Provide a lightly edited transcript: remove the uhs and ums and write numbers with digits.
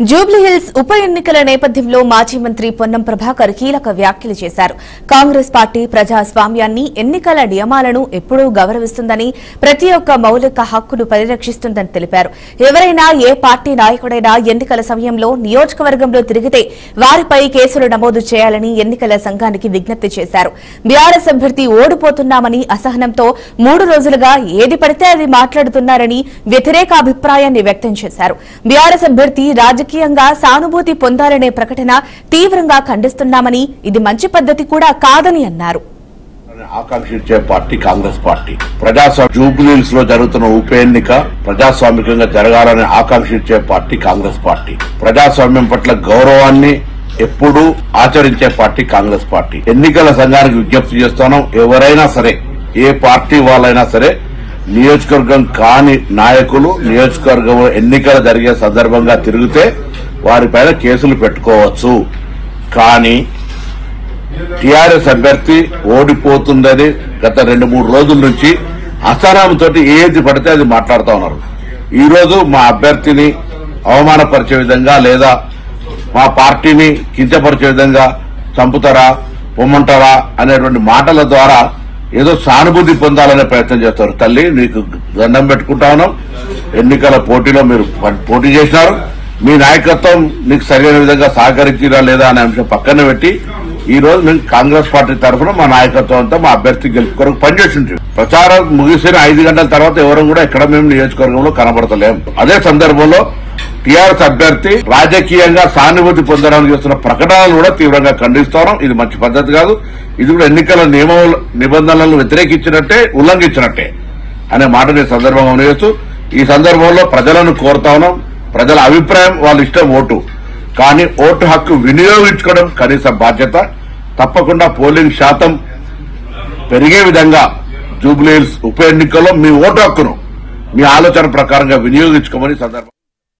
జూబ్లీహిల్స్ ఉప ఎన్నికల నేపథ్యంలో మాజీ మంత్రి పొన్నం ప్రభాకర్ కీలక వ్యాఖ్యలు చేశారు. కాంగ్రెస్ పార్టీ ప్రజాస్వామ్యాన్ని, ఎన్నికల నియమాలను ఎప్పుడూ గౌరవిస్తుందని, ప్రతి ఒక్క మౌలిక హక్కును పరిరక్షిస్తుందని తెలిపారు. ఎవరైనా ఏ పార్టీ నాయకుడైనా ఎన్నికల సమయంలో నియోజకవర్గంలో తిరిగితే వారిపై కేసులు నమోదు చేయాలని ఎన్నికల సంఘానికి విజ్ఞప్తి చేశారు. బీఆర్ఎస్ అభ్యర్థి ఓడిపోతున్నామని అసహనంతో 3 రోజులుగా ఏది పడితే అది మాట్లాడుతున్నారని వ్యతిరేక అభిప్రాయాన్ని వ్యక్తం చేశారు. బీఆర్ఎస్ అభ్యర్థి రాజకీయంగా సానుభూతి పొందాలనే ప్రకటన తీవ్రంగా ఖండిస్తున్నామని, ఇది మంచి పద్ధతి కూడా కాదని అన్నారు. ఆకాంక్షించే పార్టీ కాంగ్రెస్ పార్టీ. జూబ్లీహిల్స్ లో జరుగుతున్న ఉప ఎన్నిక ప్రజాస్వామికంగా జరగాలని ఆకాంక్షించే పార్టీ కాంగ్రెస్ పార్టీ. ప్రజాస్వామ్యం పట్ల గౌరవాన్ని ఎప్పుడూ ఆచరించే పార్టీ కాంగ్రెస్ పార్టీ. ఎన్నికల సంఘానికి విజ్ఞప్తి చేస్తున్నాం, ఎవరైనా సరే, ఏ పార్టీ వాళ్ళైనా సరే, నియోజకవర్గం కాని నాయకులు నియోజకవర్గంలో ఎన్నికలు జరిగే సందర్భంగా తిరిగితే వారిపైన కేసులు పెట్టుకోవచ్చు. కానీ టీఆర్ఎస్ అభ్యర్థి ఓడిపోతుందని గత 2-3 రోజుల నుంచి అసహనంతో ఏది పడితే అది మాట్లాడుతూ ఉన్నారు. ఈ రోజు మా అభ్యర్థిని అవమానపరిచే విధంగా లేదా మా పార్టీని కించపరిచే విధంగా చంపుతారా, పొమ్మంటారా అనేటువంటి మాటల ద్వారా ఏదో సానుభూతి పొందాలనే ప్రయత్నం చేస్తారు. తల్లి, నీకు దండం పెట్టుకుంటా ఉన్నాం. ఎన్నికల పోటీలో మీరు పోటీ చేసినారు. మీ నాయకత్వం నీకు సరైన విధంగా సహకరించిరా లేదా అనే అంశం పక్కన పెట్టి ఈ రోజు మేము కాంగ్రెస్ పార్టీ తరఫున మా నాయకత్వం అంతా మా అభ్యర్థి గెలుపు కొరకు పనిచేసి ఉంటాం. ప్రచారం ముగిసిన 5 గంటల తర్వాత ఎవరు కూడా ఎక్కడ మేము నియోజకవర్గంలో కనబడతలేం. అదే సందర్భంలో టీఆర్ఎస్ అభ్యర్థి రాజకీయంగా సానుభూతి పొందడానికి చేస్తున్న ప్రకటనలు కూడా తీవ్రంగా ఖండిస్తున్నాం. ఇది మంచి పద్ధతి కాదు. ఇది కూడా ఎన్నికల నిబంధనలను వ్యతిరేకించినట్టే, ఉల్లంఘించినట్టే అనే మాటని సందర్భంగా చేస్తూ ఈ సందర్భంలో ప్రజలను కోరుతా ఉన్నాం. ప్రజల అభిప్రాయం వాళ్ళ ఇష్టం ఓటు, కానీ ఓటు హక్కు వినియోగించుకోవడం కనీస బాధ్యత. తప్పకుండా పోలింగ్ శాతం పెరిగే విధంగా జూబ్లీహిల్స్ ఉప ఎన్నికల్లో మీ ఓటు హక్కును మీ ఆలోచన ప్రకారంగా వినియోగించుకోమని సందర్భం